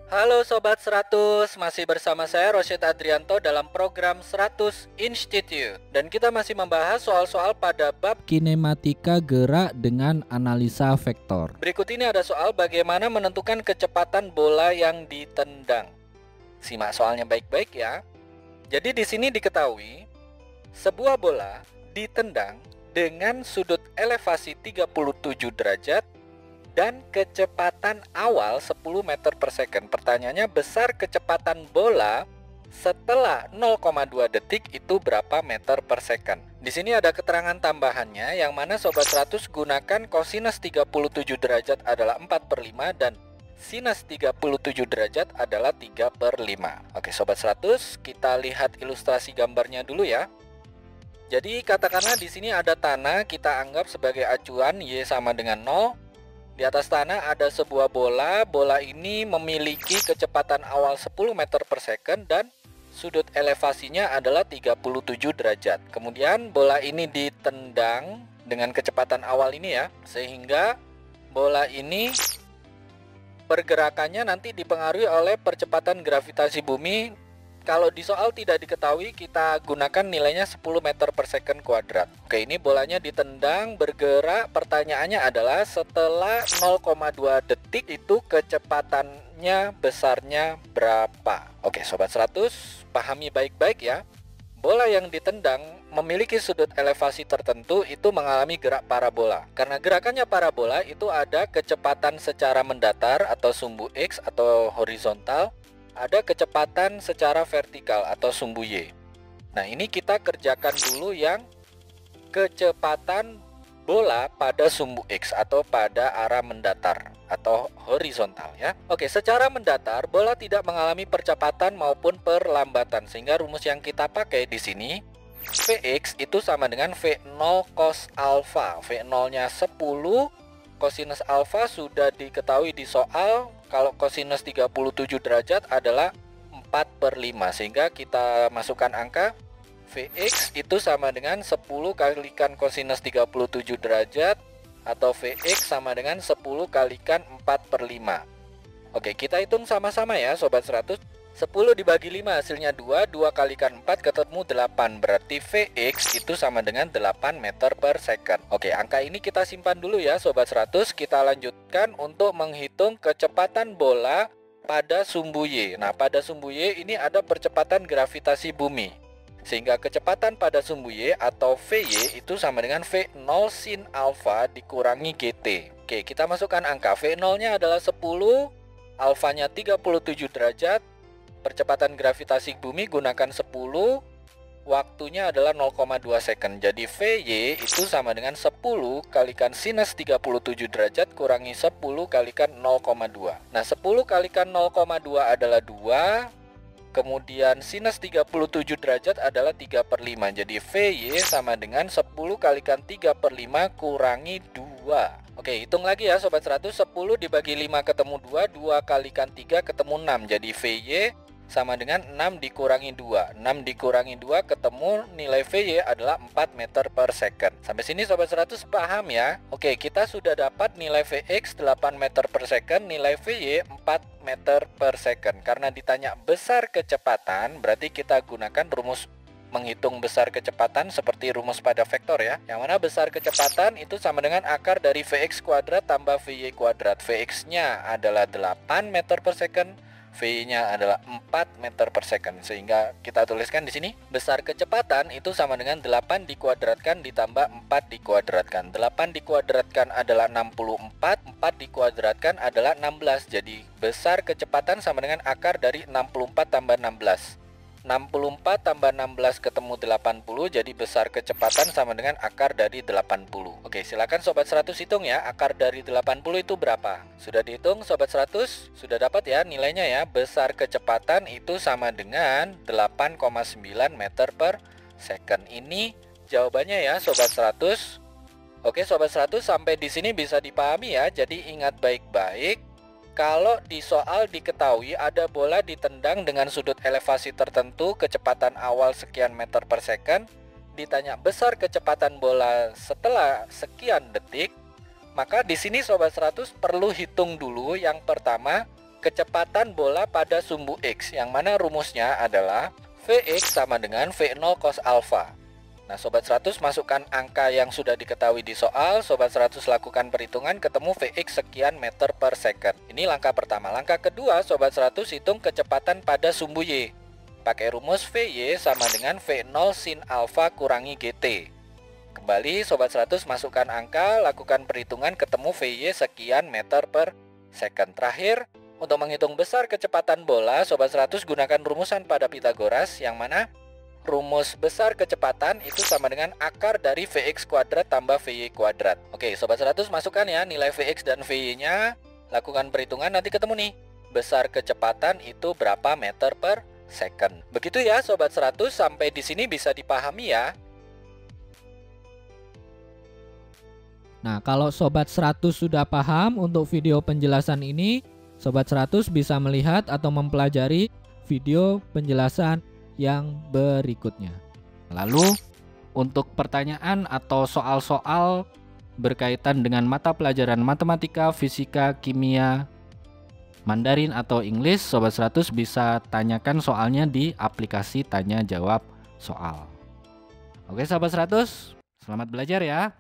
Halo Sobat 100, masih bersama saya Rosyid Adrianto dalam program 100 Institute. Dan kita masih membahas soal-soal pada bab Kinematika gerak dengan analisa vektor. berikut ini ada soal bagaimana menentukan kecepatan bola yang ditendang. Simak soalnya baik-baik ya. Jadi di sini diketahui sebuah bola ditendang dengan sudut elevasi 37 derajat dan kecepatan awal 10 meter per second. Pertanyaannya, besar kecepatan bola setelah 0,2 detik itu berapa meter per second? Di sini ada keterangan tambahannya, yang mana Sobat 100 gunakan kosinus 37 derajat adalah 4/5 dan sinus 37 derajat adalah 3/5. Oke Sobat 100, kita lihat ilustrasi gambarnya dulu ya. Jadi katakanlah di sini ada tanah, kita anggap sebagai acuan Y sama dengan 0. Di atas tanah ada sebuah bola. Bola ini memiliki kecepatan awal 10 meter per second dan sudut elevasinya adalah 37 derajat. Kemudian bola ini ditendang dengan kecepatan awal ini ya, sehingga bola ini pergerakannya nanti dipengaruhi oleh percepatan gravitasi bumi. Kalau di soal tidak diketahui, kita gunakan nilainya 10 meter per second kuadrat. Oke, ini bolanya ditendang, bergerak. Pertanyaannya adalah setelah 0,2 detik itu kecepatannya besarnya berapa? Oke, Sobat 100, pahami baik-baik ya. Bola yang ditendang memiliki sudut elevasi tertentu, itu mengalami gerak parabola. Karena gerakannya parabola itu ada kecepatan secara mendatar atau sumbu X atau horizontal, ada kecepatan secara vertikal atau sumbu Y. Nah, ini kita kerjakan dulu yang kecepatan bola pada sumbu X atau pada arah mendatar atau horizontal ya. Oke, secara mendatar bola tidak mengalami percepatan maupun perlambatan, sehingga rumus yang kita pakai di sini Vx itu sama dengan V0 cos alfa. V0-nya 10, kosinus alfa sudah diketahui di soal. Kalau kosinus 37 derajat adalah 4/5, sehingga kita masukkan angka Vx itu sama dengan 10 kalikan kosinus 37 derajat, atau Vx sama dengan 10 kalikan 4/5. Oke, kita hitung sama-sama ya Sobat 100. 10 dibagi 5 hasilnya 2, 2 kalikan 4 ketemu 8, berarti Vx itu sama dengan 8 meter per second. Oke, angka ini kita simpan dulu ya Sobat 100. Kita lanjutkan untuk menghitung kecepatan bola pada sumbu Y. Nah, pada sumbu Y ini ada percepatan gravitasi bumi, sehingga kecepatan pada sumbu Y atau Vy itu sama dengan V0 sin alfa dikurangi GT. Oke, kita masukkan angka. V0-nya adalah 10, alfanya 37 derajat. Percepatan gravitasi bumi gunakan 10, waktunya adalah 0,2 second. Jadi Vy itu sama dengan 10 kalikan sinus 37 derajat kurangi 10 kalikan 0,2. Nah, 10 kalikan 0,2 adalah 2. Kemudian sinus 37 derajat adalah 3/5. Jadi Vy sama dengan 10 kalikan 3/5 kurangi 2. Oke, hitung lagi ya Sobat 100. 10 dibagi 5 ketemu 2, 2 kalikan 3 ketemu 6. Jadi Vy sama dengan 6 dikurangi 2. 6 dikurangi 2 ketemu nilai Vy adalah 4 meter per second. Sampai sini Sobat 100 paham ya? Oke, kita sudah dapat nilai Vx 8 meter per second, nilai Vy 4 meter per second. Karena ditanya besar kecepatan, berarti kita gunakan rumus menghitung besar kecepatan seperti rumus pada vektor ya. Yang mana besar kecepatan itu sama dengan akar dari Vx kuadrat tambah Vy kuadrat. Vx-nya adalah 8 meter per second, V-nya adalah 4 meter per second, sehingga kita tuliskan di sini besar kecepatan itu sama dengan 8 dikuadratkan ditambah 4 dikuadratkan. 8 dikuadratkan adalah 64, 4 dikuadratkan adalah 16. Jadi besar kecepatan sama dengan akar dari 64 tambah 16. 64 tambah 16 ketemu 80, jadi besar kecepatan sama dengan akar dari 80. Oke, silakan Sobat 100 hitung ya, akar dari 80 itu berapa? Sudah dihitung Sobat 100? Sudah dapat ya nilainya ya. Besar kecepatan itu sama dengan 8,9 meter per second. Ini jawabannya ya Sobat 100. Oke Sobat 100, sampai di sini bisa dipahami ya. Jadi ingat baik-baik. Kalau di soal diketahui ada bola ditendang dengan sudut elevasi tertentu, kecepatan awal sekian meter per second, ditanya besar kecepatan bola setelah sekian detik, maka di sini Sobat 100 perlu hitung dulu yang pertama kecepatan bola pada sumbu X, yang mana rumusnya adalah Vx sama dengan V0 cos alfa. Nah, Sobat 100 masukkan angka yang sudah diketahui di soal, Sobat 100 lakukan perhitungan, ketemu Vx sekian meter per second. Ini langkah pertama. Langkah kedua, Sobat 100 hitung kecepatan pada sumbu Y. Pakai rumus Vy sama dengan V0 sin alfa kurangi Gt. Kembali, Sobat 100 masukkan angka, lakukan perhitungan, ketemu Vy sekian meter per second. Terakhir, untuk menghitung besar kecepatan bola, Sobat 100 gunakan rumusan pada Pythagoras, yang mana rumus besar kecepatan itu sama dengan akar dari Vx kuadrat tambah Vy kuadrat. Oke, Sobat 100 masukkan ya nilai Vx dan Vy-nya, lakukan perhitungan, nanti ketemu nih besar kecepatan itu berapa meter per second. Begitu ya Sobat 100, sampai di sini bisa dipahami ya. Nah, kalau Sobat 100 sudah paham untuk video penjelasan ini, Sobat 100 bisa melihat atau mempelajari video penjelasan yang berikutnya. Lalu, untuk pertanyaan atau soal-soal berkaitan dengan mata pelajaran matematika, fisika, kimia, Mandarin atau English, Sobat 100 bisa tanyakan soalnya di aplikasi tanya jawab soal. Oke Sobat 100, selamat belajar ya.